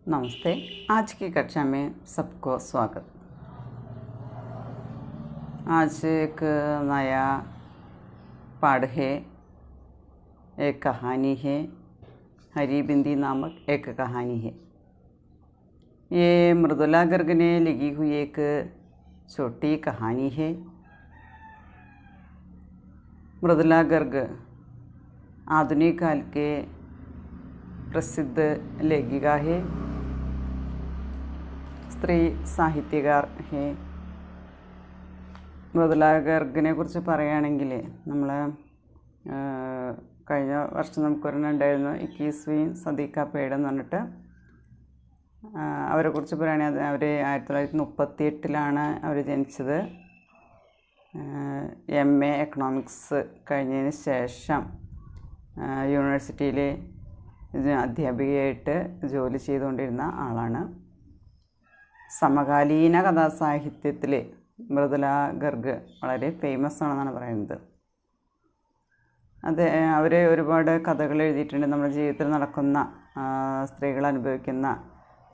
नमस्ते। आज की कक्षा में सबको स्वागत। आज एक नया पाठ है, एक कहानी है। हरी बिंदी नामक एक कहानी है। ये मृदुला गर्ग ने लिखी हुई एक छोटी कहानी है। मृदुला गर्ग आधुनिक काल के प्रसिद्ध लेखिका है, സ്ത്രീ സാഹിത്യകാർ ഹേ. മൃദുല ഗർഗിനെ കുറിച്ച് പറയുകയാണെങ്കിൽ നമ്മൾ കഴിഞ്ഞ വർഷം നമുക്കൊരെണ്ണം ഉണ്ടായിരുന്നു, 21വീं സദി കാ പേട് എന്ന് പറഞ്ഞിട്ട്. അവരെക്കുറിച്ച് പറയുകയാണെങ്കിൽ അവർ 1938 അവർ ജനിച്ചത്. MA എക്കണോമിക്സ് കഴിഞ്ഞതിന് ശേഷം യൂണിവേഴ്സിറ്റിയിൽ അധ്യാപികയായിട്ട് ജോലി ചെയ്തുകൊണ്ടിരുന്ന ആളാണ്. സമകാലീന കഥാസാഹിത്യത്തിൽ മൃദുല ഗർഗ് വളരെ ഫേമസ് ആണെന്നാണ് പറയുന്നത്. അവർ ഒരുപാട് കഥകൾ എഴുതിയിട്ടുണ്ട്. നമ്മുടെ ജീവിതത്തിൽ നടക്കുന്ന സ്ത്രീകൾ അനുഭവിക്കുന്ന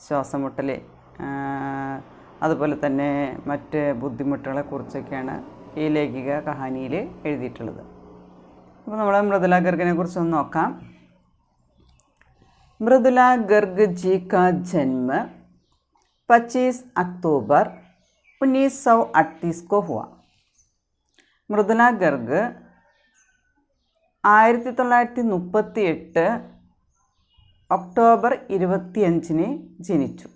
ശ്വാസമുട്ടൽ, അതുപോലെ തന്നെ മറ്റ് ബുദ്ധിമുട്ടുകളെക്കുറിച്ചൊക്കെയാണ് ഈ ലേഖിക കഹാനിയിൽ എഴുതിയിട്ടുള്ളത്. അപ്പോൾ നമ്മൾ മൃദുല ഗർഗിനെ കുറിച്ചൊന്ന് നോക്കാം. मृदुला गर्ग जी का जन्म 25 अक्टूबर 1938 को हुआ. मृदुला गर्ग 1938 ഒക്ടോബർ 25 ജനിച്ചു.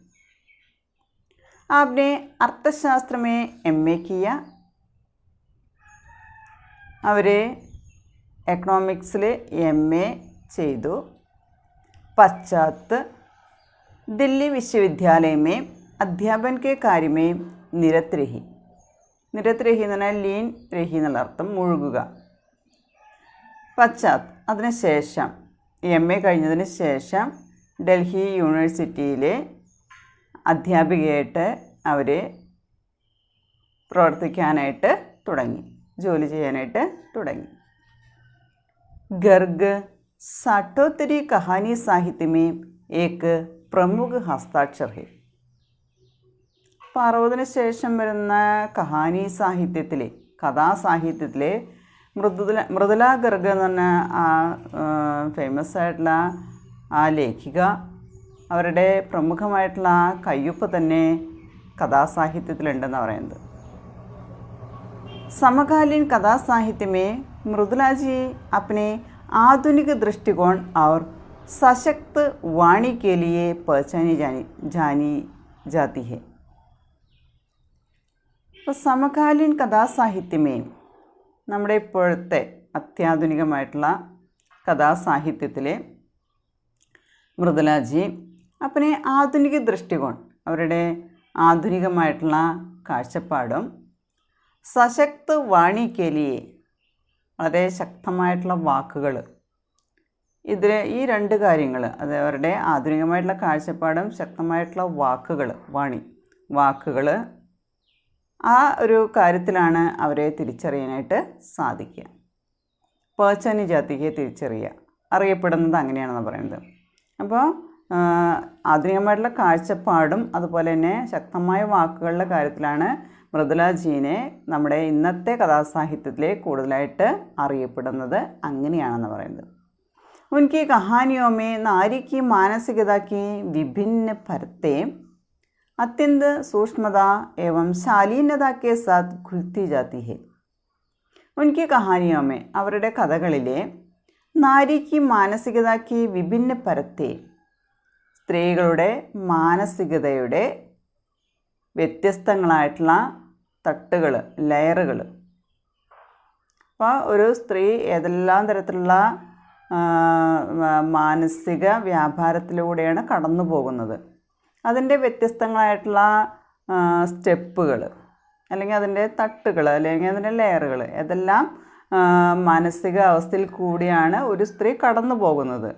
आपने अर्थशास्त्र में MA किया. അവർ എക്കണോമിക്സിൽ MA ചെയ്തു. पश्चात दिल्ली विश्वविद्यालय में अध्यापन के कार्य में निरत रही. निरत रही എന്ന് പറഞ്ഞാൽ ലീൻ രഹി എന്നുള്ള അർത്ഥം, മുഴുകുക. പശ്ചാത്ത് അതിനുശേഷം MA കഴിഞ്ഞതിന് ശേഷം ഡൽഹി യൂണിവേഴ്സിറ്റിയിലെ അധ്യാപികയായിട്ട് അവർ പ്രവർത്തിക്കാനായിട്ട് തുടങ്ങി, ജോലി ചെയ്യാനായിട്ട് തുടങ്ങി. ഗർഗ് साठोत्तरी कहानी साहित्य में एक प्रमुख हस्ताक्षर है. 60 ശേഷം വരുന്ന കഹാനി സാഹിത്യത്തിലെ, കഥാസാഹിത്യത്തിലെ മൃദുല ഗർഗ് എന്ന് പറഞ്ഞ ആ ഫേമസ് ആയിട്ടുള്ള ആ ലേഖിക, അവരുടെ പ്രമുഖമായിട്ടുള്ള ആ കയ്യൊപ്പ് തന്നെ കഥാസാഹിത്യത്തിലുണ്ടെന്ന് പറയുന്നത്. समकालीन कथा साहित्य में मृदुला जी अपने आधुनिक दृष्टिकोण और सशक्त वाणी के लिए पहचानी जानी जाती है. तो समकालीन കഥാസാഹിത്യമേ, നമ്മുടെ ഇപ്പോഴത്തെ അത്യാധുനികമായിട്ടുള്ള കഥാസാഹിത്യത്തിലെ മൃദുലാജി अपने ആധുനിക ദൃഷ്ടികോൺ, അവരുടെ ആധുനികമായിട്ടുള്ള കാഴ്ചപ്പാടും സശക്ത് വാണി കേലിയെ, വളരെ ശക്തമായിട്ടുള്ള വാക്കുകൾ, ഇതിൽ ഈ രണ്ട് കാര്യങ്ങൾ, അത് അവരുടെ ആധുനികമായിട്ടുള്ള കാഴ്ചപ്പാടും ശക്തമായിട്ടുള്ള വാക്കുകൾ, വാക്കുകൾ, ആ ഒരു കാര്യത്തിലാണ് അവരെ തിരിച്ചറിയാനായിട്ട് സാധിക്കുക. പേർച്ചനി ജാതിയെ തിരിച്ചറിയുക, അറിയപ്പെടുന്നത് അങ്ങനെയാണെന്ന് പറയുന്നത്. അപ്പോൾ ആധുനികമായിട്ടുള്ള കാഴ്ചപ്പാടും അതുപോലെ തന്നെ ശക്തമായ വാക്കുകളുടെ കാര്യത്തിലാണ് മൃദുലാജീനെ നമ്മുടെ ഇന്നത്തെ കഥാസാഹിത്യത്തിലെ കൂടുതലായിട്ട് അറിയപ്പെടുന്നത് അങ്ങനെയാണെന്ന് പറയുന്നത്. उनकी कहानियों में नारी की मानसिकता की विभिन्न परतें अत्यंत सूक्ष्मता एवं शालीनता के साथ खुलती जाती है. उनकी कहानियों में, അവരുടെ കഥകളിലെ നാരി की मानसिकता की विभिन्न परतें, സ്ത്രീകളുടെ മാനസികതയുടെ വ്യത്യസ്തങ്ങളായിട്ടുള്ള തട്ടുകൾ, ലെയറുകൾ. അപ്പോൾ ഒരു സ്ത്രീ ഏതെല്ലാം തരത്തിലുള്ള മാനസിക വ്യാപാരത്തിലൂടെയാണ് കടന്നു പോകുന്നത്, അതിൻ്റെ വ്യത്യസ്തങ്ങളായിട്ടുള്ള സ്റ്റെപ്പുകൾ, അല്ലെങ്കിൽ അതിൻ്റെ തട്ടുകൾ, അല്ലെങ്കിൽ അതിൻ്റെ ലെയറുകൾ, ഏതെല്ലാം മാനസിക അവസ്ഥയിൽ കൂടിയാണ് ഒരു സ്ത്രീ കടന്നു പോകുന്നത്.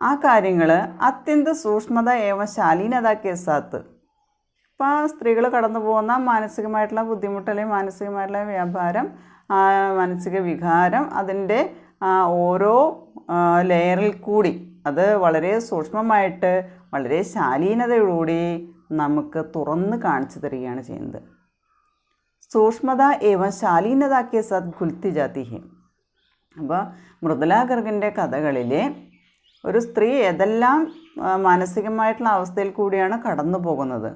ആ കാര്യങ്ങൾ അത്യന്ത സൂക്ഷ്മത ഏവം ശാലീനതാക്കിയ സാത്ത്, അപ്പോൾ ആ സ്ത്രീകൾ കടന്നു പോകുന്ന മാനസികമായിട്ടുള്ള ബുദ്ധിമുട്ട്, അല്ലെങ്കിൽ മാനസികമായിട്ടുള്ള വ്യാപാരം, മാനസിക വികാരം, അതിൻ്റെ ഓരോ ലെയറിൽ കൂടി അത് വളരെ സൂക്ഷ്മമായിട്ട് വളരെ ശാലീനതയോടുകൂടി നമുക്ക് തുറന്ന് കാണിച്ചു തരികയാണ് ചെയ്യുന്നത്. സൂക്ഷ്മത ഏവം ശാലീനത കെ സാത്ത് ഖുൽത്തി ജാതി ഹെ. അപ്പോൾ മൃദുല ഗർഗിൻ്റെ കഥകളിൽ ഒരു സ്ത്രീ ഏതെല്ലാം മാനസികമായിട്ടുള്ള അവസ്ഥയിൽ കൂടിയാണ് കടന്നു പോകുന്നത്,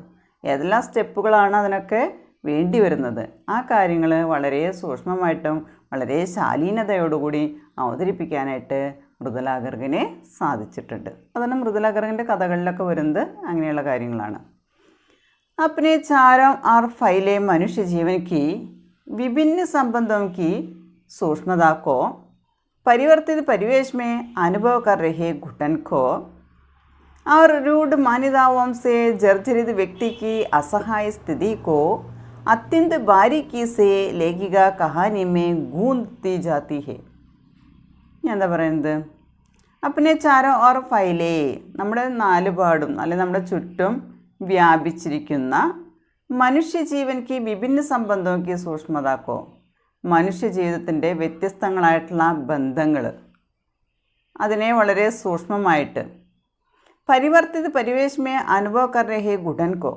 ഏതെല്ലാം സ്റ്റെപ്പുകളാണ് അതിനൊക്കെ വേണ്ടി വരുന്നത്, ആ കാര്യങ്ങൾ വളരെ സൂക്ഷ്മമായിട്ടും വളരെ ശാലീനതയോടുകൂടി അവതരിപ്പിക്കാനായിട്ട് മൃദുല ഗർഗിനെ സാധിച്ചിട്ടുണ്ട്. അതാണ് മൃദുല ഗർഗിൻ്റെ കഥകളിലൊക്കെ വരുന്നത് അങ്ങനെയുള്ള കാര്യങ്ങളാണ്. अपने चारों और फैले मनुष्य जीवन की विभिन्न संबंधों की सूक्ष्मता को परिवर्तित परिवेश में अनुभव कर रहे घुटन को और रूढ़ मान्यताओं से जर्जरित व्यक्ति की असहाय स्थिति को अत्यंत बारीकी से लेखिका कहानी में गूंथती जाती है. എന്താ പറയുന്നത്? अपने चारों और फैले, നമ്മുടെ നാലുപാടും അല്ലെങ്കിൽ നമ്മുടെ ചുറ്റും വ്യാപിച്ചിരിക്കുന്ന മനുഷ്യജീവൻക്ക് വിഭിന്ന സംബന്ധമൊക്കെ സൂക്ഷ്മതാക്കോ, മനുഷ്യജീവിതത്തിൻ്റെ വ്യത്യസ്തങ്ങളായിട്ടുള്ള ബന്ധങ്ങൾ അതിനെ വളരെ സൂക്ഷ്മമായിട്ട് പരിവർത്തിത പരിവേശ്മേ അനുഭവ കർ രഹേ ഗുഡൻകോ,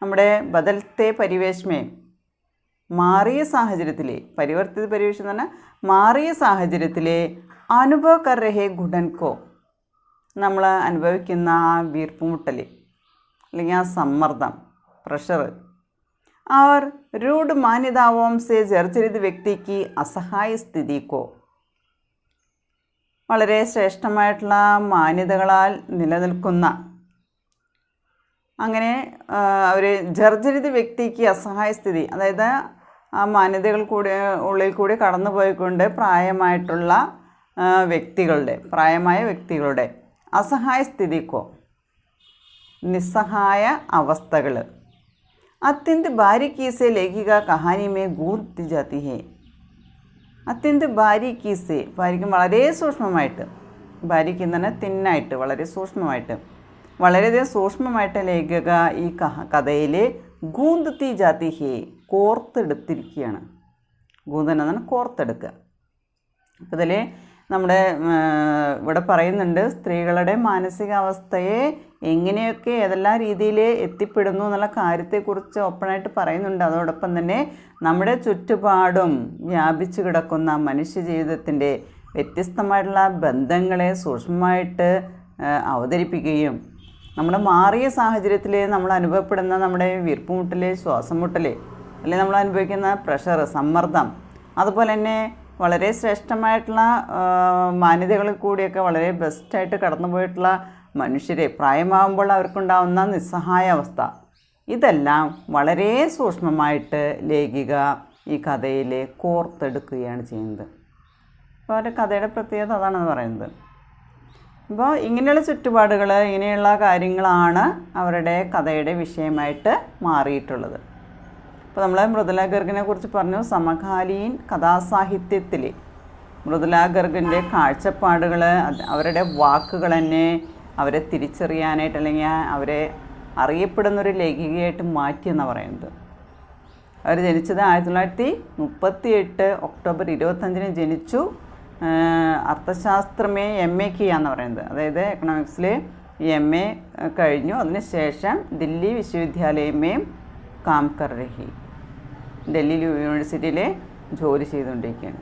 നമ്മുടെ ബദൽത്തെ പരിവേശ്മേ മാറിയ സാഹചര്യത്തിലെ, പരിവർത്തിത പരിവേഷം എന്ന് പറഞ്ഞാൽ മാറിയ സാഹചര്യത്തിലെ അനുഭവ കർ രഹേ ഗുഡൻകോ, നമ്മൾ അനുഭവിക്കുന്ന ആ വീർപ്പുമുട്ടൽ അല്ലെങ്കിൽ ആ സമ്മർദ്ദം, പ്രഷർ, और रूढ़ मान्यताओं से जर्जरित व्यक्ति की असहाय സ്ഥിതി को, വളരെ ശ്രേഷ്ഠമായിട്ടുള്ള മാന്യതകളാൽ നിലനിൽക്കുന്ന അങ്ങനെ ഒരു ജർജരിത വ്യക്തിക്ക് അസഹായ സ്ഥിതി, അതായത് ആ മാന്യതകൾ കൂടി ഉള്ളിൽ കൂടി കടന്നു പോയിക്കൊണ്ട് പ്രായമായ വ്യക്തികളുടെ അസഹായ സ്ഥിതിക്കോ, നിസ്സഹായ അവസ്ഥകൾ അത്യന്ത ബാരിക്കീസെ ലേഖിക കഹാനിമേ ഗൂഢത്തി ജാതി ഹെ. അത്യന്ത ബാരിക്കീസെ, ബാരിക്കും വളരെ സൂക്ഷ്മമായിട്ട്, ബാരിക്ക് എന്ന് പറഞ്ഞാൽ തിന്നായിട്ട് വളരെ സൂക്ഷ്മമായിട്ട്, വളരെയധികം സൂക്ഷ്മമായിട്ട് ലേഖക ഈ കഥയിൽ ഗൂന്ധത്തി ജാതി ഹെ, കോർത്തെടുത്തിരിക്കുകയാണ്. ഗൂന്ധൻ എന്നാണ് കോർത്തെടുക്കുക. അപ്പോൾ ഇതിൽ നമ്മുടെ ഇവിടെ പറയുന്നുണ്ട് സ്ത്രീകളുടെ മാനസികാവസ്ഥയെ എങ്ങനെയൊക്കെ ഏതെല്ലാം രീതിയിൽ എത്തിപ്പെടുന്നു എന്നുള്ള കാര്യത്തെക്കുറിച്ച് ഓപ്പണായിട്ട് പറയുന്നുണ്ട്. അതോടൊപ്പം തന്നെ നമ്മുടെ ചുറ്റുപാടും വ്യാപിച്ചു കിടക്കുന്ന മനുഷ്യ ജീവിതത്തിൻ്റെ വ്യത്യസ്തമായിട്ടുള്ള ബന്ധങ്ങളെ സൂക്ഷ്മമായിട്ട് അവതരിപ്പിക്കുകയും നമ്മുടെ മാറിയ സാഹചര്യത്തിൽ നമ്മൾ അനുഭവപ്പെടുന്ന നമ്മുടെ വീർപ്പുമുട്ടൽ, ശ്വാസം മുട്ടൽ, അല്ലെങ്കിൽ നമ്മൾ അനുഭവിക്കുന്ന പ്രഷർ, സമ്മർദ്ദം, അതുപോലെ തന്നെ വളരെ ശ്രേഷ്ഠമായിട്ടുള്ള മാന്യതകളിൽ കൂടിയൊക്കെ വളരെ ബെസ്റ്റായിട്ട് കടന്നു പോയിട്ടുള്ള മനുഷ്യരെ പ്രായമാകുമ്പോൾ അവർക്കുണ്ടാവുന്ന നിസ്സഹായ അവസ്ഥ, ഇതെല്ലാം വളരെ സൂക്ഷ്മമായിട്ട് ലേഖിക ഈ കഥയിൽ കോർത്തെടുക്കുകയാണ് ചെയ്യുന്നത്. അപ്പോൾ അവരുടെ കഥയുടെ പ്രത്യേകത അതാണെന്ന് പറയുന്നത്. അപ്പോൾ ഇങ്ങനെയുള്ള ചുറ്റുപാടുകൾ, ഇങ്ങനെയുള്ള കാര്യങ്ങളാണ് അവരുടെ കഥയുടെ വിഷയമായിട്ട് മാറിയിട്ടുള്ളത്. അപ്പോൾ നമ്മൾ മൃദുല ഗർഗിനെ കുറിച്ച് പറഞ്ഞു. സമകാലീൻ കഥാസാഹിത്യത്തിൽ മൃദുല ഗർഗിൻ്റെ കാഴ്ചപ്പാടുകൾ, അവരുടെ വാക്കുകൾ തന്നെ അവരെ തിരിച്ചറിയാനായിട്ട് അല്ലെങ്കിൽ അവരെ അറിയപ്പെടുന്നൊരു ലേഖികയായിട്ട് മാറ്റിയെന്നാണ് പറയുന്നത്. അവർ ജനിച്ചത് 1938 ഒക്ടോബർ 25 ജനിച്ചു. അർത്ഥശാസ്ത്രമേ MA കിയാന്ന് പറയുന്നത്, അതായത് എക്കണോമിക്സിൽ MA കഴിഞ്ഞു. അതിനുശേഷം ദില്ലി വിശ്വവിദ്യാലയമേയും കാം കർ രഹി, ഡൽഹി യൂണിവേഴ്സിറ്റിയിൽ ജോലി ചെയ്തുകൊണ്ടിരിക്കുകയാണ്.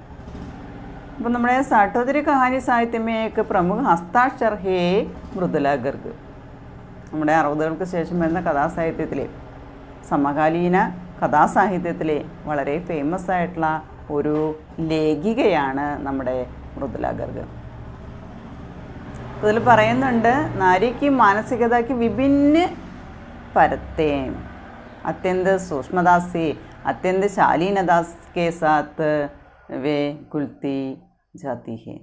അപ്പോൾ നമ്മുടെ സാട്ടോദരി കഹാനി സാഹിത്യമേക്ക് പ്രമുഖ ഹസ്താക്ഷർ ഹേ മൃദുല ഗർഗ്. നമ്മുടെ 60കൾക്ക് ശേഷം വരുന്ന കഥാസാഹിത്യത്തിലെ, സമകാലീന കഥാസാഹിത്യത്തിലെ വളരെ ഫേമസ് ആയിട്ടുള്ള ഒരു ലേഖികയാണ് നമ്മുടെ മൃദുല ഗർഗ്. അതിൽ പറയുന്നുണ്ട്, നാരിക്ക് മാനസികതയ്ക്ക് വിഭിന്ന परते अत्यंत सूक्ष्मता से अत्यंत शालीनता के साथ वे घुलती जाती है.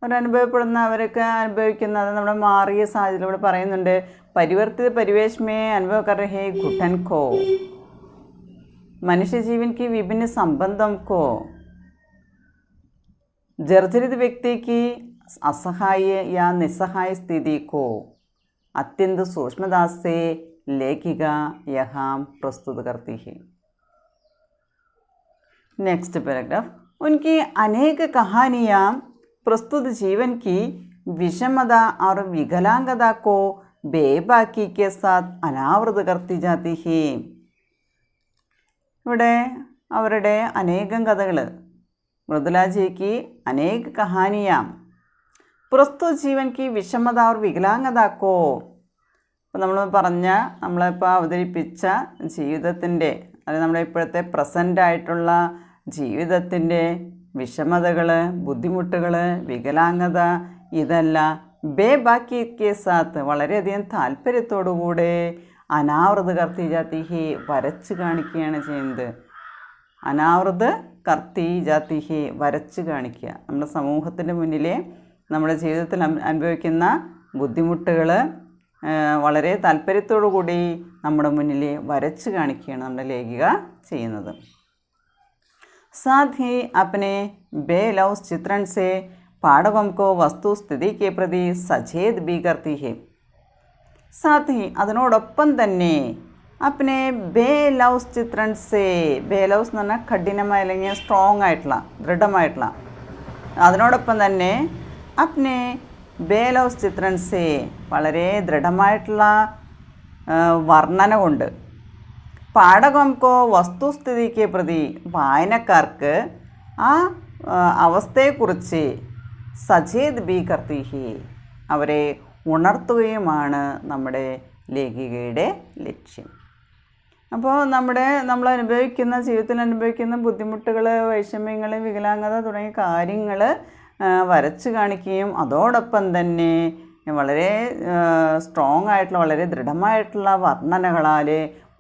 അവരനുഭവപ്പെടുന്നവരൊക്കെ അനുഭവിക്കുന്നത് നമ്മുടെ മാറിയ സാഹചര്യം ഇവിടെ പറയുന്നുണ്ട്. പരിവർത്തിത പരിവേश में अनुभव कर रहे घुटन को, मनुष्य जीवन की विभिन्न संबंधों को, जर्जरित व्यक्ति की असहाय या निस्सहाय स्थिति को अत्यंत सूक्ष्मता से लेखिका यहाँ प्रस्तुत करती है. Next paragraph. उनकी अनेक कहानियाँ प्रस्तुत जीवन की विषमता और विकलांगता को बेबाकी के साथ अनावृत करती जाती है. ഇവിടെ അവരുടെ അനേകം കഥകൾ, മൃദുലാജിക്ക് അനേക കഹാനിയാം പ്രസ്തുത ജീവൻ കി വിഷമത और വികലാംഗത को. അപ്പോൾ നമ്മളിപ്പോൾ അവതരിപ്പിച്ച ജീവിതത്തിൻ്റെ, അല്ലെങ്കിൽ നമ്മുടെ ഇപ്പോഴത്തെ പ്രസൻ്റായിട്ടുള്ള ജീവിതത്തിൻ്റെ വിഷമതകൾ, ബുദ്ധിമുട്ടുകൾ, വികലാംഗത, ഇതെല്ലാം ബേബാക്കി കെ സാത്ത് വളരെയധികം താല്പര്യത്തോടുകൂടെ അനാവൃത് കർത്തി ജാത്തി ഹി വരച്ച് കാണിക്കുകയാണ് ചെയ്യുന്നത്. അനാവൃത് കർത്തി ജാത്തി ഹി വരച്ച് കാണിക്കുക. നമ്മുടെ സമൂഹത്തിൻ്റെ മുന്നിൽ നമ്മുടെ ജീവിതത്തിൽ അനുഭവിക്കുന്ന ബുദ്ധിമുട്ടുകൾ വളരെ താല്പര്യത്തോടു കൂടി നമ്മുടെ മുന്നിൽ വരച്ച് കാണിക്കുകയാണ് നമ്മുടെ ലേഖിക ചെയ്യുന്നത്. साथ ही अपने बेलौस चित्रण से पाठकों को वस्तु स्थिति के प्रति सचेत भी करती है. साथ ही അതിനോടൊപ്പം തന്നെ अपने बेलौस चित्रण से, बेलौस എന്ന് പറഞ്ഞാൽ കഠിനമായ അല്ലെങ്കിൽ സ്ട്രോങ് ആയിട്ടുള്ള, ദൃഢമായിട്ടുള്ള, അതിനോടൊപ്പം തന്നെ अपने बेलौस चित्रण से വളരെ ദൃഢമായിട്ടുള്ള വർണ്ണന കൊണ്ട് പാഠകംകോ വസ്തുസ്ഥിതിക്ക് പ്രതി വായനക്കാർക്ക് ആ അവസ്ഥയെക്കുറിച്ച് സചേത് ബി കർത്തി ഹി അവരെ ഉണർത്തുകയുമാണ് നമ്മുടെ ലേഖികയുടെ ലക്ഷ്യം. അപ്പോൾ നമ്മൾ അനുഭവിക്കുന്ന, ജീവിതത്തിൽ അനുഭവിക്കുന്ന ബുദ്ധിമുട്ടുകൾ, വൈഷമ്യങ്ങൾ, വികലാംഗത തുടങ്ങിയ കാര്യങ്ങൾ വരച്ച് കാണിക്കുകയും അതോടൊപ്പം തന്നെ വളരെ സ്ട്രോങ് ആയിട്ടുള്ള, വളരെ ദൃഢമായിട്ടുള്ള വർണ്ണനകളാൽ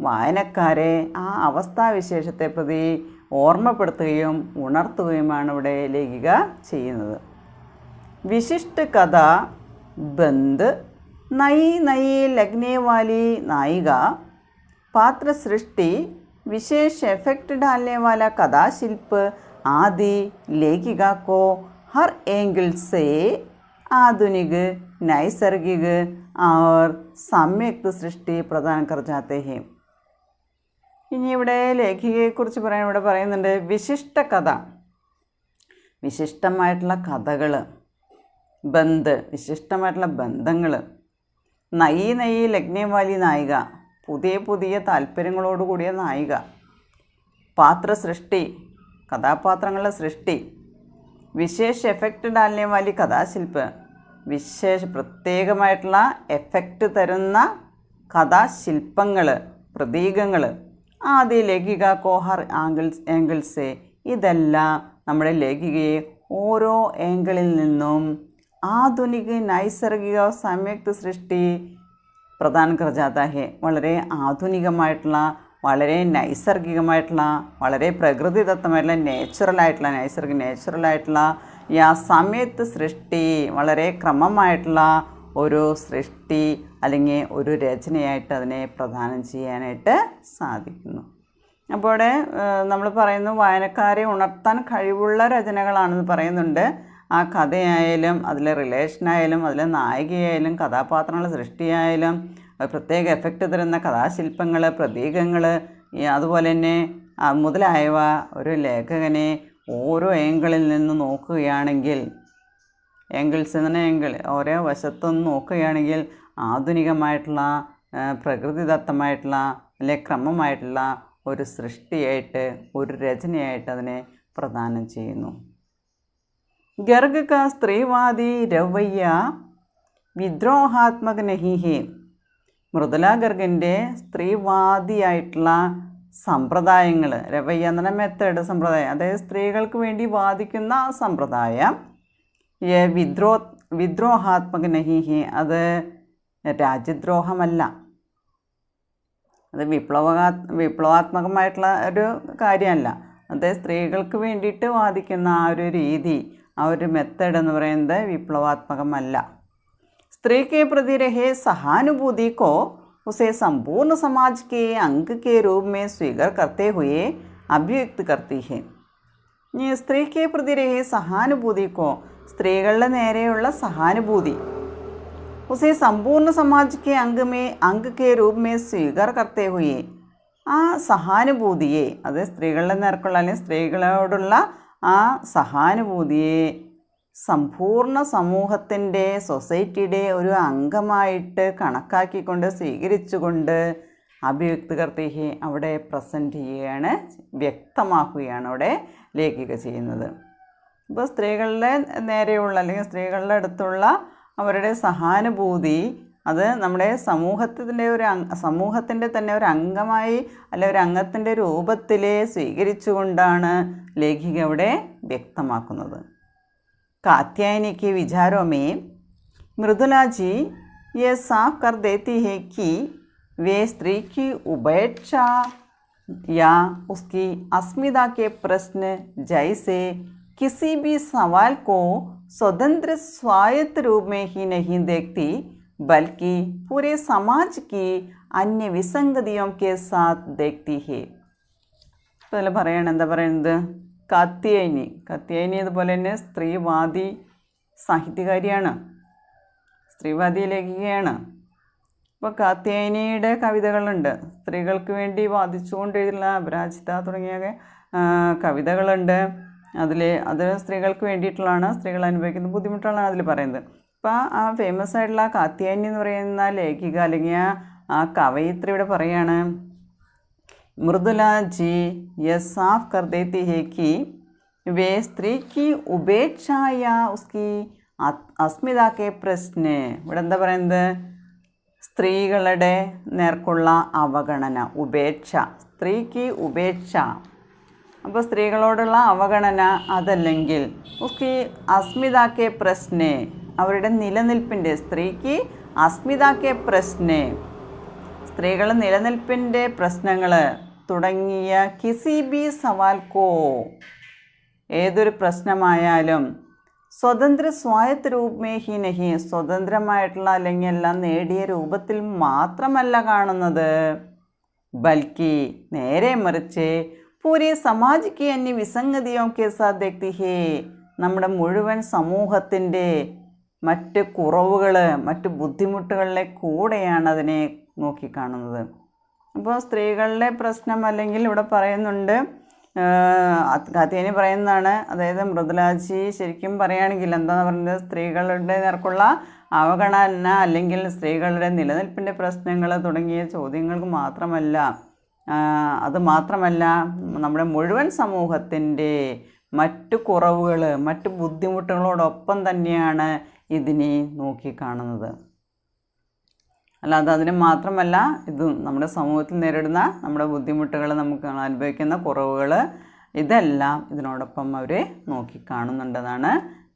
വായനക്കാരെ ആ അവസ്ഥാവിശേഷത്തെ പ്രതി ഓർമ്മപ്പെടുത്തുകയും ഉണർത്തുകയുമാണ് ഇവിടെ ലേഖിക ചെയ്യുന്നത്. വിശിഷ്ട കഥ ബന്ദ് നയി നയി ലഗ്നെ വാലി നായിക പാത്ര സൃഷ്ടി विशेष इफेक्ट डालने वाला कथा शिल्प आदि लेखिका को हर एंगल से आधुनिक, नैसर्गिक और सम्यक्त सृष्टि प्रदान कर जाते हैं. ഇനി ഇവിടെ ലേഖികയെക്കുറിച്ച് ഇവിടെ പറയുന്നുണ്ട് വിശിഷ്ട കഥ, വിശിഷ്ടമായിട്ടുള്ള കഥകൾ, വിശിഷ്ടമായിട്ടുള്ള ബന്ധങ്ങൾ, നയി നയി ലഗ്നവാലി നായിക, പുതിയ പുതിയ താല്പര്യങ്ങളോടുകൂടിയ നായിക, പാത്ര സൃഷ്ടി, കഥാപാത്രങ്ങളുടെ സൃഷ്ടി, വിശേഷ എഫക്റ്റ് ഡാൽനെ വാലി കഥാശില്പ്, പ്രത്യേകമായിട്ടുള്ള എഫക്റ്റ് തരുന്ന കഥാശില്പങ്ങൾ, പ്രതീകങ്ങൾ, ആദ്യ ലേഖിക കോഹർ ആംഗിൾസ്, ഇതെല്ലാം നമ്മുടെ ലേഖികയെ ഓരോ ഏംഗിളിൽ നിന്നും ആധുനിക, നൈസർഗിക, സംയുക്ത സൃഷ്ടി പ്രദാൻ കർ ജാതാ ഹെ, വളരെ ആധുനികമായിട്ടുള്ള, വളരെ നൈസർഗികമായിട്ടുള്ള, വളരെ പ്രകൃതിദത്തമായിട്ടുള്ള, നേച്ചുറലായിട്ടുള്ള യാ സമയത്ത് സൃഷ്ടി, വളരെ ക്രമമായിട്ടുള്ള ഒരു സൃഷ്ടി അല്ലെങ്കിൽ ഒരു രചനയായിട്ട് അതിനെ പ്രദാനം ചെയ്യാനായിട്ട് സാധിക്കുന്നു. അപ്പോൾ ഇവിടെ നമ്മൾ പറയുന്നു വായനക്കാരെ ഉണർത്താൻ കഴിവുള്ള രചനകളാണെന്ന് പറയുന്നുണ്ട്. ആ കഥയായാലും അതിലെ റിലേഷനായാലും അതിലെ നായികയായാലും കഥാപാത്രങ്ങളുടെ സൃഷ്ടിയായാലും പ്രത്യേക എഫക്റ്റ് തരുന്ന കഥാശില്പങ്ങൾ, പ്രതീകങ്ങൾ, അതുപോലെ തന്നെ മുതലായവ ഒരു ലേഖകനെ ഓരോ ഏംഗിളിൽ നിന്ന് നോക്കുകയാണെങ്കിൽ, ഏംഗിൾസ് എന്ന ഏംഗിൾ ഓരോ വശത്തൊന്ന് നോക്കുകയാണെങ്കിൽ ആധുനികമായിട്ടുള്ള, പ്രകൃതിദത്തമായിട്ടുള്ള അല്ലെ ക്രമമായിട്ടുള്ള ഒരു സൃഷ്ടിയായിട്ട്, ഒരു രചനയായിട്ട് അതിനെ പ്രദാനം ചെയ്യുന്നു. ഗർഗ് കാ സ്ത്രീവാദി രവയ്യ വിദ്രോഹാത്മക നഹി ഹെ, മൃദുല ഗർഗിൻ്റെ സ്ത്രീവാദിയായിട്ടുള്ള സമ്പ്രദായങ്ങൾ, രവയ്യ എന്ന മെത്തേഡ്, സമ്പ്രദായം, അതായത് സ്ത്രീകൾക്ക് വേണ്ടി വാദിക്കുന്ന സമ്പ്രദായം, വിദ്രോഹാത്മക നഹി ഹെ, അത് രാജ്യദ്രോഹമല്ല, അത് വിപ്ലവാത്മകമായിട്ടുള്ള ഒരു കാര്യമല്ല. അതായത് സ്ത്രീകൾക്ക് വേണ്ടിയിട്ട് വാദിക്കുന്ന ആ ഒരു രീതി, ആ ഒരു മെത്തേഡ് എന്ന് പറയുന്നത് വിപ്ലവാത്മകമല്ല. स्त्री के प्रति रहे सहानुभूति को उसे संपूर्ण समाज के अंग के रूप में स्वीकार करते हुए अभिव्यक्त करती है. स्त्री के प्रति रहे सहानुभूति को, സ്ത്രീകളുടെ നേരെയുള്ള സഹാനുഭൂതി, उसे संपूर्ण समाज के अंग के रूप में स्वीकार करते हुए, ആ സഹാനുഭൂതിയെ, അത് സ്ത്രീകളുടെ നേർക്കുള്ള അല്ലെങ്കിൽ സ്ത്രീകളോടുള്ള ആ ആ സഹാനുഭൂതിയെ സമ്പൂർണ്ണ സമൂഹത്തിൻ്റെ സൊസൈറ്റിയുടെ ഒരു അംഗമായിട്ട് കണക്കാക്കിക്കൊണ്ട് സ്വീകരിച്ചുകൊണ്ട് അഭിവ്യക്തകർത്തിഹി അവിടെ പ്രസൻറ്റ് ചെയ്യുകയാണ്, വ്യക്തമാക്കുകയാണ് അവിടെ ലേഖിക ചെയ്യുന്നത്. ഇപ്പോൾ സ്ത്രീകളുടെ നേരെയുള്ള അല്ലെങ്കിൽ സ്ത്രീകളുടെ അടുത്തുള്ള അവരുടെ സഹാനുഭൂതി അത് നമ്മുടെ സമൂഹത്തിൻ്റെ തന്നെ ഒരു അംഗമായി അല്ലെ ഒരു അംഗത്തിൻ്റെ രൂപത്തിൽ സ്വീകരിച്ചുകൊണ്ടാണ് ലേഖിക അവിടെ വ്യക്തമാക്കുന്നത്. कात्यायनी के विचारों में मृदुला जी ये साफ कर देती है कि वे स्त्री की उपेक्षा या उसकी अस्मिता के प्रश्न जैसे किसी भी सवाल को स्वतंत्र स्वायत्त रूप में ही नहीं देखती, बल्कि पूरे समाज की अन्य विसंगतियों के साथ देखती है. तो പറയണം എന്താ പറയുന്നത്, കാത്യായനി അതുപോലെ തന്നെ സ്ത്രീവാദി സാഹിത്യകാരിയാണ്, സ്ത്രീവാദി ലേഖികയാണ്. അപ്പോൾ കാത്യായനിയുടെ കവിതകളുണ്ട്, സ്ത്രീകൾക്ക് വേണ്ടി വാദിച്ചുകൊണ്ട് എഴുതിയുള്ള അപരാജിത തുടങ്ങിയ കവിതകളുണ്ട്. അത് സ്ത്രീകൾക്ക് വേണ്ടിയിട്ടുള്ളതാണ്, സ്ത്രീകൾ അനുഭവിക്കുന്ന ബുദ്ധിമുട്ടുകളാണ് അതിൽ പറയുന്നത്. അപ്പോൾ ആ ഫേമസ് ആയിട്ടുള്ള കാത്യായനി എന്ന് പറയുന്ന ലേഖിക അല്ലെങ്കിൽ ആ കവയിത്രിയുടെ പറയാണ്, मृदुला जी यह साफ कर देती है कि वे स्त्री की उपेक्षा या उसकी अस्मिता के प्रश्न. ഇവിടെ എന്താ പറയുന്നത്, സ്ത്രീകളുടെ നേർക്കുള്ള അവഗണന, ഉപേക്ഷ, സ്ത്രീക്ക് ഉപേക്ഷ. അപ്പോൾ സ്ത്രീകളോടുള്ള അവഗണന, അതല്ലെങ്കിൽ ഉസ്കി അസ്മിതാക്കെ പ്രശ്നെ, അവരുടെ നിലനിൽപ്പിൻ്റെ, സ്ത്രീക്ക് അസ്മിതാക്കെ പ്രശ്നെ, സ്ത്രീകൾ നിലനിൽപ്പിൻ്റെ പ്രശ്നങ്ങൾ തുടങ്ങിയ കിസി ബി സവാൽക്കോ, ഏതൊരു പ്രശ്നമായാലും സ്വതന്ത്ര സ്വായത്ത രൂപമേ ഹി നഹി, സ്വതന്ത്രമായിട്ടുള്ള അല്ലെങ്കിൽ എല്ലാം നേടിയ രൂപത്തിൽ മാത്രമല്ല കാണുന്നത്, ബൽക്കി നേരെ മറിച്ച് പൂരെ സമാജിക്ക് അന്യ വിസംഗതിയോ കെ സാത്ത് ദേഖ്തി ഹേ, നമ്മുടെ മുഴുവൻ സമൂഹത്തിൻ്റെ മറ്റ് കുറവുകൾ, മറ്റ് ബുദ്ധിമുട്ടുകളിലെ കൂടെയാണ് അതിനെ നോക്കിക്കാണുന്നത്. അപ്പോൾ സ്ത്രീകളുടെ പ്രശ്നം അല്ലെങ്കിൽ ഇവിടെ പറയുന്നുണ്ട്, കാത്യായനി പറയുന്നതാണ്, അതായത് മൃദുലാജി ശരിക്കും പറയുകയാണെങ്കിൽ എന്താണെന്ന് പറയുന്നത്, സ്ത്രീകളുടെ നേർക്കുള്ള അവഗണന അല്ലെങ്കിൽ സ്ത്രീകളുടെ നിലനിൽപ്പിൻ്റെ പ്രശ്നങ്ങൾ തുടങ്ങിയ ചോദ്യങ്ങൾക്ക് മാത്രമല്ല, അത് മാത്രമല്ല നമ്മുടെ മുഴുവൻ സമൂഹത്തിൻ്റെ മറ്റു കുറവുകൾ, മറ്റു ബുദ്ധിമുട്ടുകളോടൊപ്പം തന്നെയാണ് ഇതിനെ നോക്കിക്കാണുന്നത്. അല്ലാതെ അതിന് മാത്രമല്ല, ഇതും നമ്മുടെ സമൂഹത്തിൽ നേരിടുന്ന നമ്മുടെ ബുദ്ധിമുട്ടുകൾ, നമുക്ക് അനുഭവിക്കുന്ന കുറവുകൾ, ഇതെല്ലാം ഇതിനോടൊപ്പം അവർ നോക്കിക്കാണുന്നുണ്ടെന്നാണ്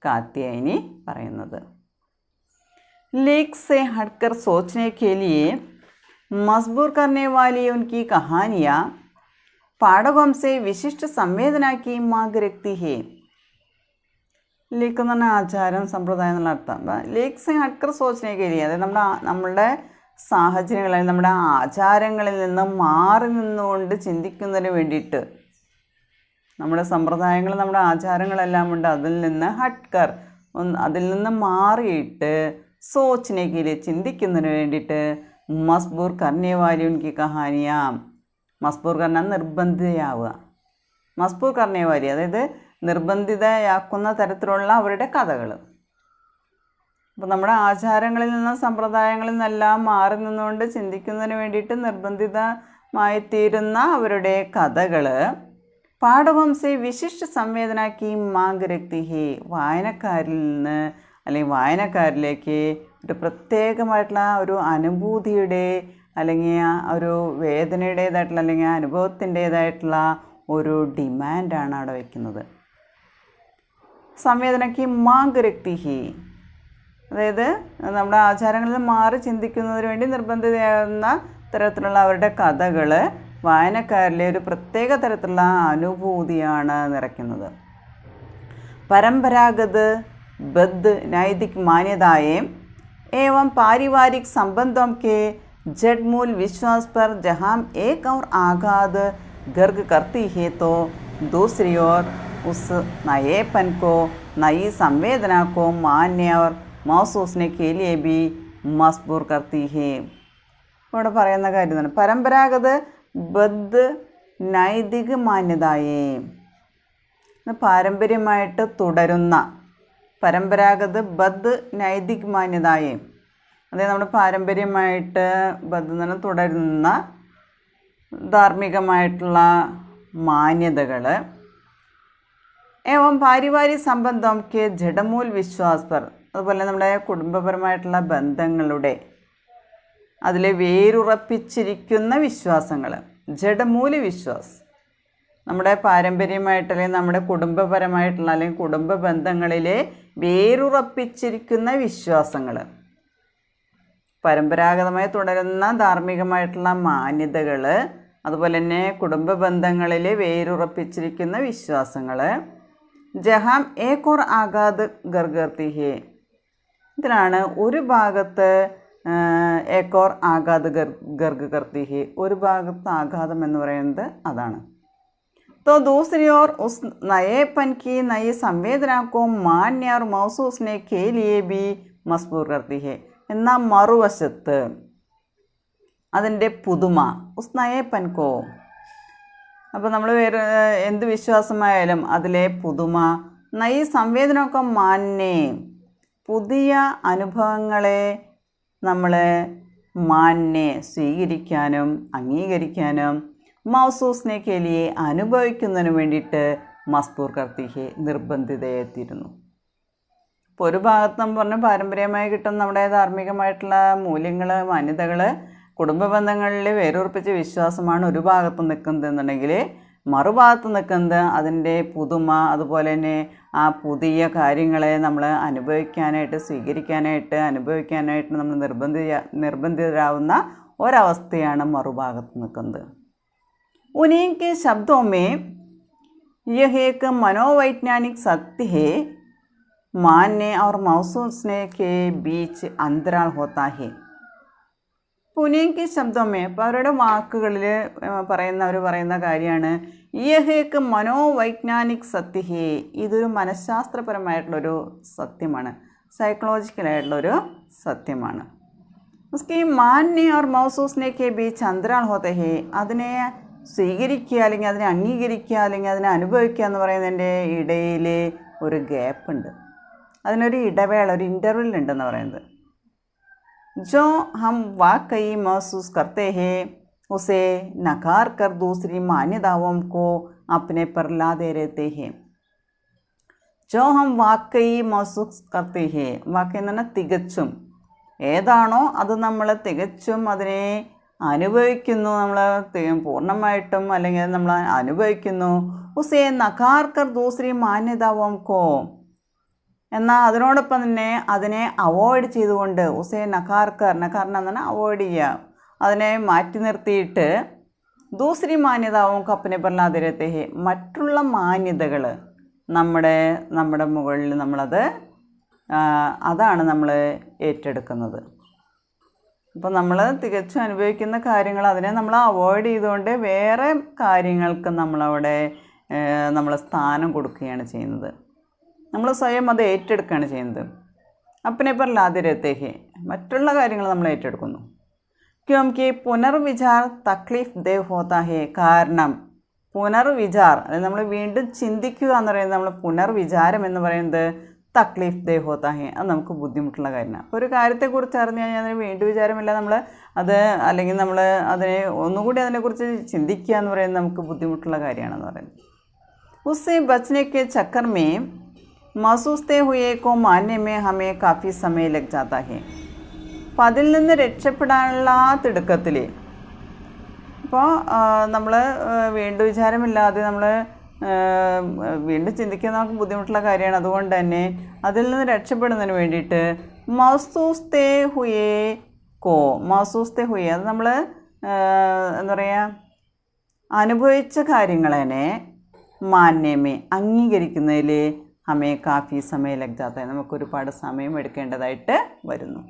കാത്യായനി പറയുന്നത്. ലേഖ് സെ ഹട്ട്കർ സോച്ചനെ കെ ലിയെ മസ്ബൂർ करने वाली उनकी कहानियाँ पाठकों से विशिष्ट संवेदना की मांग रखती है. ലേഖ് എന്ന് പറഞ്ഞാൽ ആചാരം, സമ്പ്രദായം എന്നുള്ള അർത്ഥം. ലേഖ് സെ ഹട്ട്കർ സോച്ചനെ കെ ലിയെ, അതായത് നമ്മളുടെ സാഹചര്യങ്ങളിൽ, നമ്മുടെ ആചാരങ്ങളിൽ നിന്ന് മാറി നിന്നുകൊണ്ട് ചിന്തിക്കുന്നതിന് വേണ്ടിയിട്ട്, നമ്മുടെ സമ്പ്രദായങ്ങൾ, നമ്മുടെ ആചാരങ്ങളെല്ലാം ഉണ്ട്, അതിൽ നിന്ന് ഹട്ട്കർ, അതിൽ നിന്ന് മാറിയിട്ട് സോച്ചിനെക്കിലെ ചിന്തിക്കുന്നതിന് വേണ്ടിയിട്ട് മസ്ബൂർ കർനെ വാലി ഉൻകി കഹാനിയ, മസ്ബൂർ കർണ നിർബന്ധിതയാവുക, മസ്ബൂർ കർനെ വാലി അതായത് നിർബന്ധിതയാക്കുന്ന തരത്തിലുള്ള അവരുടെ കഥകൾ. അപ്പോൾ നമ്മുടെ ആചാരങ്ങളിൽ നിന്നും സമ്പ്രദായങ്ങളിൽ നിന്നെല്ലാം മാറി നിന്നുകൊണ്ട് ചിന്തിക്കുന്നതിന് വേണ്ടിയിട്ട് നിർബന്ധിതമായിത്തീരുന്ന അവരുടെ കഥകൾ പാഠവംസെ വിശിഷ്ട സംവേദനാക്കി മാങ്ക് രക്തി ഹേ, വായനക്കാരിൽ നിന്ന് അല്ലെങ്കിൽ വായനക്കാരിലേക്ക് ഒരു പ്രത്യേകമായിട്ടുള്ള ഒരു അനുഭൂതിയുടെ അല്ലെങ്കിൽ ഒരു വേദനയുടേതായിട്ടുള്ള അല്ലെങ്കിൽ അനുഭവത്തിൻ്റേതായിട്ടുള്ള ഒരു ഡിമാൻഡാണ് അവിടെ വയ്ക്കുന്നത്. സംവേദനയ്ക്ക് മാങ്ക് രക്തി ഹി, അതായത് നമ്മുടെ ആചാരങ്ങളിൽ നിന്ന് മാറി ചിന്തിക്കുന്നതിന് വേണ്ടി നിർബന്ധിതയാകുന്ന തരത്തിലുള്ള അവരുടെ കഥകൾ വായനക്കാരിലെ ഒരു പ്രത്യേക തരത്തിലുള്ള അനുഭൂതിയാണ് നിറയ്ക്കുന്നത്. परंपरागत बद्ध नैतिक मान्यताएं एवं पारिवारिक संबंधों के जड़मूल विश्वास पर जहाँ एक और आघात गर्ग करती है, तो दूसरी ओर उस नएपन को, नई संवेदना को मानने और महसूसने के लिए भी मजबूर करती है. ഇവിടെ പറയുന്ന കാര്യമാണ് പരമ്പരാഗത ബദ്ധ നൈതിക മാന്യതയെ, പാരമ്പര്യമായിട്ട് തുടരുന്ന പരമ്പരാഗത ബദ് നൈതിക് മാന്യതായേം, അതായത് നമ്മുടെ പാരമ്പര്യമായിട്ട് ബദ് എന്ന് പറഞ്ഞാൽ തുടരുന്ന ധാർമ്മികമായിട്ടുള്ള മാന്യതകൾ, ഏവം പാരിവാരിക സംബന്ധം കെ ജഡമൂൽ വിശ്വാസ് പർ, അതുപോലെ നമ്മുടെ കുടുംബപരമായിട്ടുള്ള ബന്ധങ്ങളുടെ അതിൽ വേരുറപ്പിച്ചിരിക്കുന്ന വിശ്വാസങ്ങൾ. ജഡമൂല വിശ്വാസ് നമ്മുടെ പാരമ്പര്യമായിട്ട് അല്ലെങ്കിൽ നമ്മുടെ കുടുംബപരമായിട്ടുള്ള അല്ലെങ്കിൽ കുടുംബ ബന്ധങ്ങളിലെ വേരുറപ്പിച്ചിരിക്കുന്ന വിശ്വാസങ്ങൾ, പരമ്പരാഗതമായി തുടരുന്ന ധാർമ്മികമായിട്ടുള്ള മാന്യതകൾ, അതുപോലെ തന്നെ കുടുംബ ബന്ധങ്ങളിൽ വേരുറപ്പിച്ചിരിക്കുന്ന വിശ്വാസങ്ങൾ. ജഹാം ഏക് ഓർ ആഘാത് ഗർഗർത്തി ഹേ, ഇതിലാണ് ഒരു ഭാഗത്ത് ഏക് ഓർ ആഘാത് ഗർഗ് കർത്തി ഹേ, ഒരു ഭാഗത്ത് ആഘാതം എന്ന് പറയുന്നത് അതാണ്. तो दूसरी ओर उस नएपन की नई संवेदना को मान्य और महसूसने के लिए भी मजबूर करती है. എന്നാൽ മറുവശത്ത് അതിൻ്റെ പുതുമ, ഉസ് നയേപ്പൻ കോ, അപ്പോൾ നമ്മൾ വേറെ എന്ത് വിശ്വാസമായാലും അതിലെ പുതുമ, നൈ സംവേദനമൊക്കെ മാന്യേ, പുതിയ അനുഭവങ്ങളെ നമ്മൾ മാന്യേ സ്വീകരിക്കാനും അംഗീകരിക്കാനും, മൗസൂസിനെ കേലിയെ അനുഭവിക്കുന്നതിന് വേണ്ടിയിട്ട് മസ്ബൂർ കർത്തിഹെ നിർബന്ധിതയെത്തിയിരുന്നു. ഇപ്പോൾ ഒരു ഭാഗത്ത് നമ്മൾ പറഞ്ഞ പാരമ്പര്യമായി കിട്ടുന്ന നമ്മുടെ ധാർമ്മികമായിട്ടുള്ള മൂല്യങ്ങൾ, മാന്യതകൾ, കുടുംബ ബന്ധങ്ങളിൽ വേരുറപ്പിച്ച വിശ്വാസമാണ് ഒരു ഭാഗത്ത് നിൽക്കുന്നത് എന്നുണ്ടെങ്കിൽ, മറുഭാഗത്ത് നിൽക്കുന്നത് അതിൻ്റെ പുതുമ, അതുപോലെ തന്നെ ആ പുതിയ കാര്യങ്ങളെ നമ്മൾ അനുഭവിക്കാനായിട്ട്, സ്വീകരിക്കാനായിട്ട്, അനുഭവിക്കാനായിട്ട് നമ്മൾ നിർബന്ധിതരാകുന്ന ഒരവസ്ഥയാണ് മറുഭാഗത്ത് നിൽക്കുന്നത്. उन्हीं के शब्दों में यह एक मनोवैज्ञानिक सत्य है, मानने और महसूसने के बीच अंतराल होता है. उन्हीं के शब्दों में, അപ്പോൾ അവരുടെ വാക്കുകളിൽ പറയുന്ന കാര്യമാണ് യഹ് ഏക് മനോവൈജ്ഞാനിക് സത്യ ഹേ, ഇതൊരു മനഃശാസ്ത്രപരമായിട്ടുള്ളൊരു സത്യമാണ്, സൈക്കോളജിക്കലായിട്ടുള്ളൊരു സത്യമാണ്. ഉസ്കി മാന്യ और महसूसने के बीच अंतराल होते हैं, അതിനെ സ്വീകരിക്കുക അല്ലെങ്കിൽ അതിനെ അംഗീകരിക്കുക അല്ലെങ്കിൽ അതിനെ അനുഭവിക്കുക എന്ന് പറയുന്നതിൻ്റെ ഇടയിൽ ഒരു ഗ്യാപ്പുണ്ട്, അതിനൊരു ഇടവേള, ഒരു ഇൻ്റർവെൽ ഉണ്ടെന്ന് പറയുന്നത്. जो हम वाकई महसूस करते हैं उसे नकार कर दूसरी मान्यताओं को अपने पर लादे रहते हैं. जो हम वाकई महसूस करते हैं, വാക്കൈ എന്ന് പറഞ്ഞാൽ തികച്ചും, ഏതാണോ അത് നമ്മൾ തികച്ചും അതിനെ അനുഭവിക്കുന്നു, നമ്മൾ പൂർണ്ണമായിട്ടും അല്ലെങ്കിൽ നമ്മൾ അനുഭവിക്കുന്നു. ഉസേ നകാർക്കർ ദൂസരി മാന്യതാവും കോ, എന്നാൽ അതിനോടൊപ്പം തന്നെ അതിനെ അവോയ്ഡ് ചെയ്തുകൊണ്ട്, ഉസേ നകാർക്കർ, നകാർന എന്ന് പറഞ്ഞാൽ അവോയ്ഡ് ചെയ്യുക, അതിനെ മാറ്റി നിർത്തിയിട്ട് ദൂസരി മാന്യതാവും കപ്പനെ പറഞ്ഞാതിരത്തെ, മറ്റുള്ള മാന്യതകൾ നമ്മുടെ മുകളിൽ നമ്മളത് അതാണ് നമ്മൾ ഏറ്റെടുക്കുന്നത്. അപ്പോൾ നമ്മൾ തികച്ചും അനുഭവിക്കുന്ന കാര്യങ്ങൾ അതിനെ നമ്മൾ അവോയ്ഡ് ചെയ്തുകൊണ്ട് വേറെ കാര്യങ്ങൾക്ക് നമ്മളവിടെ നമ്മൾ സ്ഥാനം കൊടുക്കുകയാണ് ചെയ്യുന്നത്, നമ്മൾ സ്വയം അത് ഏറ്റെടുക്കുകയാണ് ചെയ്യുന്നത്. അപ്പനെ പറഞ്ഞാതിരത്തേക്ക് മറ്റുള്ള കാര്യങ്ങൾ നമ്മൾ ഏറ്റെടുക്കുന്നു. ക്യോംകി പുനർവിചാർ തക്ലീഫ് ദേവ് ഹോത്താ ഹേ, കാരണം പുനർവിചാർ, അതായത് നമ്മൾ വീണ്ടും ചിന്തിക്കുക എന്ന് പറയുന്നത്, നമ്മൾ പുനർവിചാരം എന്ന് പറയുന്നത് തക്ലീഫ് ദേവ് ഹോത്താ ഹേ, അത് നമുക്ക് ബുദ്ധിമുട്ടുള്ള കാര്യമാണ്. അപ്പോൾ ഒരു കാര്യത്തെക്കുറിച്ച് അറിഞ്ഞു കഴിഞ്ഞാൽ അതിന് വീണ്ടും വിചാരമില്ല നമ്മൾ അത്, അല്ലെങ്കിൽ നമ്മൾ അതിനെ ഒന്നുകൂടി അതിനെക്കുറിച്ച് ചിന്തിക്കുക എന്ന് പറയുന്നത് നമുക്ക് ബുദ്ധിമുട്ടുള്ള കാര്യമാണെന്ന് പറയുന്നത്. ഉസ്സേ ബച്നെ കെ ചക്കർ മേ മഹസൂസ്തേ ഹുയേ കോ മാന്യ മേ ഹമേ കാഫി സമയ ലഗ് ജാതാ ഹേ. അപ്പോൾ അതിൽ നിന്ന് രക്ഷപ്പെടാനുള്ള തിടുക്കത്തിൽ, ഇപ്പോൾ നമ്മൾ വീണ്ടും വിചാരമില്ലാതെ നമ്മൾ വീണ്ടും ചിന്തിക്കാൻ നമുക്ക് ബുദ്ധിമുട്ടുള്ള കാര്യമാണ്. അതുകൊണ്ട് തന്നെ അതിൽ നിന്ന് രക്ഷപ്പെടുന്നതിന് വേണ്ടിയിട്ട് മഹസൂസ്തേ ഹുയേ കോ, മഹസൂസ്തേ ഹുയേ, അത് നമ്മൾ എന്താ പറയുക, അനുഭവിച്ച കാര്യങ്ങളെ മാന്യമേ അംഗീകരിക്കുന്നതിൽ ഹമേ കാഫി സമയ ലഗ് ജാത്ത, നമുക്കൊരുപാട് സമയം എടുക്കേണ്ടതായിട്ട് വരുന്നു.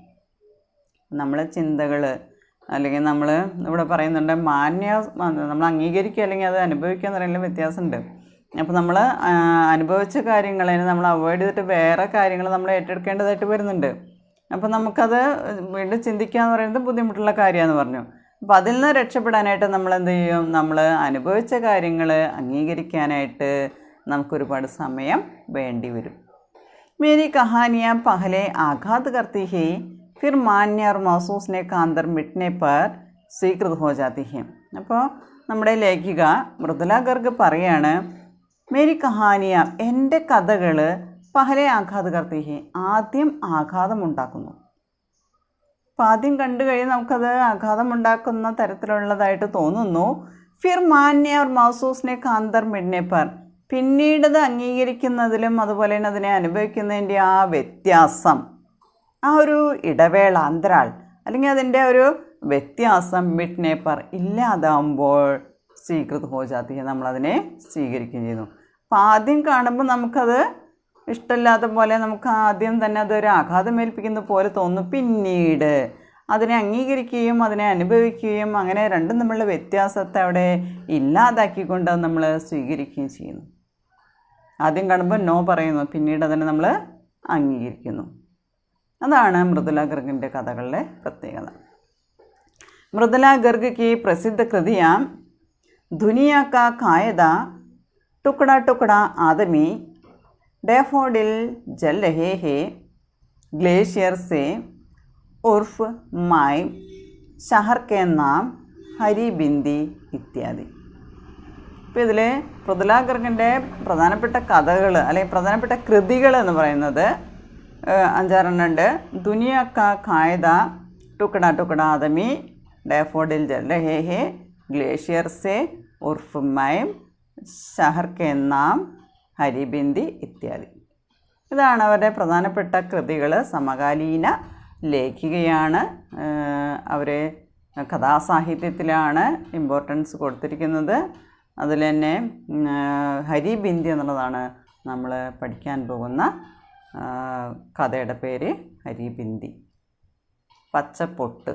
നമ്മളെ ചിന്തകൾ അല്ലെങ്കിൽ നമ്മൾ ഇവിടെ പറയുന്നുണ്ട് നമ്മൾ അംഗീകരിക്കുക അല്ലെങ്കിൽ അത് അനുഭവിക്കുക എന്ന് പറയുന്നതിൽ വ്യത്യാസമുണ്ട്. അപ്പോൾ നമ്മൾ അനുഭവിച്ച കാര്യങ്ങളെ നമ്മൾ അവോയ്ഡ് ചെയ്തിട്ട് വേറെ കാര്യങ്ങൾ നമ്മൾ ഏറ്റെടുക്കേണ്ടതായിട്ട് വരുന്നുണ്ട്. അപ്പോൾ നമുക്കത് വീണ്ടും ചിന്തിക്കുക എന്ന് പറയുന്നത് ബുദ്ധിമുട്ടുള്ള കാര്യമാണെന്ന് പറഞ്ഞു. അപ്പോൾ അതിൽ നിന്ന് രക്ഷപ്പെടാനായിട്ട് നമ്മൾ എന്ത് ചെയ്യും, നമ്മൾ അനുഭവിച്ച കാര്യങ്ങൾ അംഗീകരിക്കാനായിട്ട് നമുക്കൊരുപാട് സമയം വേണ്ടി വരും. मेरी कहानियाँ पहले आघात करती है, फिर मान्य और महसूसने का अंदर मिटने पर സ്വീകൃത ഹോ ജാതി ഹെ. അപ്പോൾ നമ്മുടെ ലേഖിക മൃദുല ഗർഗ് പറയാണ്, മേരി കഹാനിയ, എൻ്റെ കഥകൾ പഹലെ ആഘാത് കർത്തി ഹെ, ആദ്യം ആഘാതമുണ്ടാക്കുന്നു. അപ്പോൾ ആദ്യം കണ്ടു കഴിഞ്ഞ് നമുക്കത് ആഘാതമുണ്ടാക്കുന്ന തരത്തിലുള്ളതായിട്ട് തോന്നുന്നു. ഫിർ മാന്യ और महसूसने का अंदर मिटने पर, പിന്നീടത് അംഗീകരിക്കുന്നതിലും അതുപോലെ തന്നെ അതിനെ അനുഭവിക്കുന്നതിൻ്റെ ആ വ്യത്യാസം, ആ ഒരു ഇടവേള, അന്തരാൾ അല്ലെങ്കിൽ അതിൻ്റെ ഒരു വ്യത്യാസം മിട്നേപ്പർ ഇല്ലാതാവുമ്പോൾ സ്വീകൃത ഹോ ജാതി ഹെ, നമ്മളതിനെ സ്വീകരിക്കുകയും ചെയ്യുന്നു. അപ്പോൾ ആദ്യം കാണുമ്പോൾ നമുക്കത് ഇഷ്ടമില്ലാത്ത പോലെ, നമുക്ക് ആദ്യം തന്നെ അതൊരു ആഘാതമേൽപ്പിക്കുന്ന പോലെ തോന്നും. പിന്നീട് അതിനെ അംഗീകരിക്കുകയും അതിനെ അനുഭവിക്കുകയും അങ്ങനെ രണ്ടും തമ്മിലുള്ള വ്യത്യാസത്തെ അവിടെ ഇല്ലാതാക്കിക്കൊണ്ട് നമ്മൾ സ്വീകരിക്കുകയും ചെയ്യുന്നു. ആദ്യം കാണുമ്പോൾ നോ പറയുന്നു, പിന്നീട് അതിനെ നമ്മൾ അംഗീകരിക്കുന്നു. അതാണ് മൃദുല ഗർഗിൻ്റെ കഥകളുടെ പ്രത്യേകത. മൃദുല ഗർഗ് की प्रसिद्ध कृतियाँ दुनिया का कायदा, टुकड़ा टुकड़ा आदमी, डैफोडिल जल रहे हैं, ग्लेशियर से, उर्फ माइम, शहर के नाम, हरी बिंदी ഇത്യാദി. ഇപ്പോൾ ഇതിൽ മൃദുല ഗർഗിൻ്റെ പ്രധാനപ്പെട്ട കഥകൾ അല്ലെങ്കിൽ പ്രധാനപ്പെട്ട കൃതികൾ എന്ന് പറയുന്നത് 5-6 ഉണ്ട്. ദുനിയ കാ കായദ, ടുക്കട ടുക്കട ആദമി, ഡൈഫോഡിൽ ജൽ രഹേ ഹേ, ഗ്ലേഷ്യർ സെ, ഉർഫ് മൈം, ഷഹർ കെ നാം, ഹരിബിന്ദി ഇത്യാദി. ഇതാണ് അവരുടെ പ്രധാനപ്പെട്ട കൃതികൾ. സമകാലീന ലേഖികയാണ്. അവർ കഥാസാഹിത്യത്തിലാണ് ഇമ്പോർട്ടൻസ് കൊടുത്തിരിക്കുന്നത്. അതിൽ തന്നെ ഹരിബിന്ദി എന്നുള്ളതാണ് നമ്മൾ പഠിക്കാൻ പോകുന്ന കഥയുടെ പേര്. ഹരിബിന്ദി, പച്ചപ്പൊട്ട്,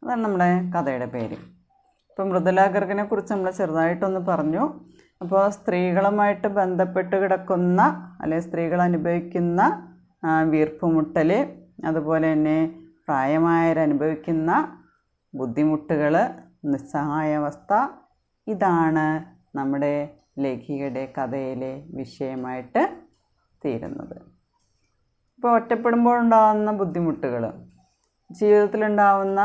അതാണ് നമ്മുടെ കഥയുടെ പേര്. ഇപ്പോൾ മൃദുല ഗർഗിനെ കുറിച്ച് നമ്മൾ ചെറുതായിട്ടൊന്ന് പറഞ്ഞു. അപ്പോൾ സ്ത്രീകളുമായിട്ട് ബന്ധപ്പെട്ട് കിടക്കുന്ന അല്ലെങ്കിൽ സ്ത്രീകൾ അനുഭവിക്കുന്ന വീർപ്പുമുട്ടൽ, അതുപോലെ തന്നെ പ്രായമായവരനുഭവിക്കുന്ന ബുദ്ധിമുട്ടുകൾ, നിസ്സഹായാവസ്ഥ, ഇതാണ് നമ്മുടെ ലേഖികയുടെ കഥയിലെ വിഷയമായിട്ട് തീരുന്നത്. ഇപ്പോൾ ഒറ്റപ്പെടുമ്പോഴുണ്ടാകുന്ന ബുദ്ധിമുട്ടുകൾ, ജീവിതത്തിലുണ്ടാകുന്ന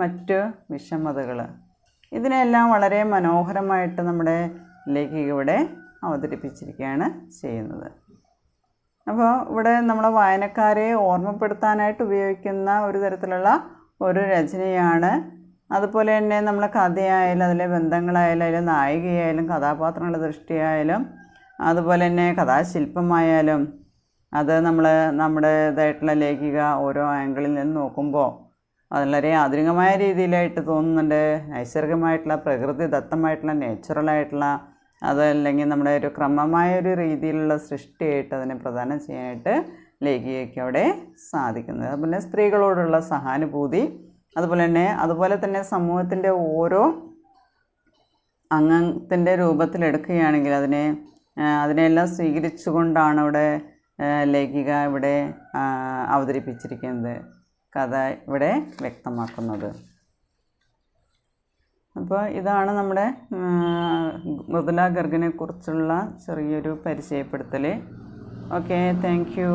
മറ്റ് വിഷമതകൾ, ഇതിനെല്ലാം വളരെ മനോഹരമായിട്ട് നമ്മുടെ ലേഖിക ഇവിടെ അവതരിപ്പിച്ചിരിക്കുകയാണ് ചെയ്യുന്നത്. അപ്പോൾ ഇവിടെ നമ്മളെ വായനക്കാരെ ഓർമ്മപ്പെടുത്താനായിട്ട് ഉപയോഗിക്കുന്ന ഒരു തരത്തിലുള്ള ഒരു രചനയാണ്. അതുപോലെ തന്നെ നമ്മളെ കഥയായാലും അതിലെ ബന്ധങ്ങളായാലും അതിലെ നായികയായാലും കഥാപാത്രങ്ങളുടെ ദൃഷ്ടിയായാലും അതുപോലെ തന്നെ കഥാശില്പമായാലും അത് നമ്മുടേതായിട്ടുള്ള ലേഖിക ഓരോ ആംഗിളിൽ നിന്ന് നോക്കുമ്പോൾ വളരെ ആധുനികമായ രീതിയിലായിട്ട് തോന്നുന്നുണ്ട്. നൈസർഗികമായിട്ടുള്ള പ്രകൃതിദത്തമായിട്ടുള്ള നാച്ചുറലായിട്ടുള്ള, അതല്ലെങ്കിൽ നമ്മുടെ ഒരു ക്രമമായ ഒരു രീതിയിലുള്ള സൃഷ്ടിയായിട്ട് അതിനെ പ്രദാനം ചെയ്യാനായിട്ട് ലേഖികയ്ക്ക് അവിടെ സാധിക്കുന്നത്. അതുപോലെ സ്ത്രീകളോടുള്ള സഹാനുഭൂതി, അതുപോലെ തന്നെ സമൂഹത്തിൻ്റെ ഓരോ അംഗത്തിൻ്റെ രൂപത്തിലെടുക്കുകയാണെങ്കിൽ അതിനെല്ലാം സ്വീകരിച്ചുകൊണ്ടാണ് ഇവിടെ ലേഖിക ഇവിടെ അവതരിപ്പിച്ചിരിക്കുന്നത്, കഥ ഇവിടെ വ്യക്തമാക്കുന്നത്. അപ്പോൾ ഇതാണ് നമ്മുടെ മൃദുല ഗർഗിനെ കുറിച്ചുള്ള ചെറിയൊരു പരിചയപ്പെടുത്തൽ. Okay, thank you.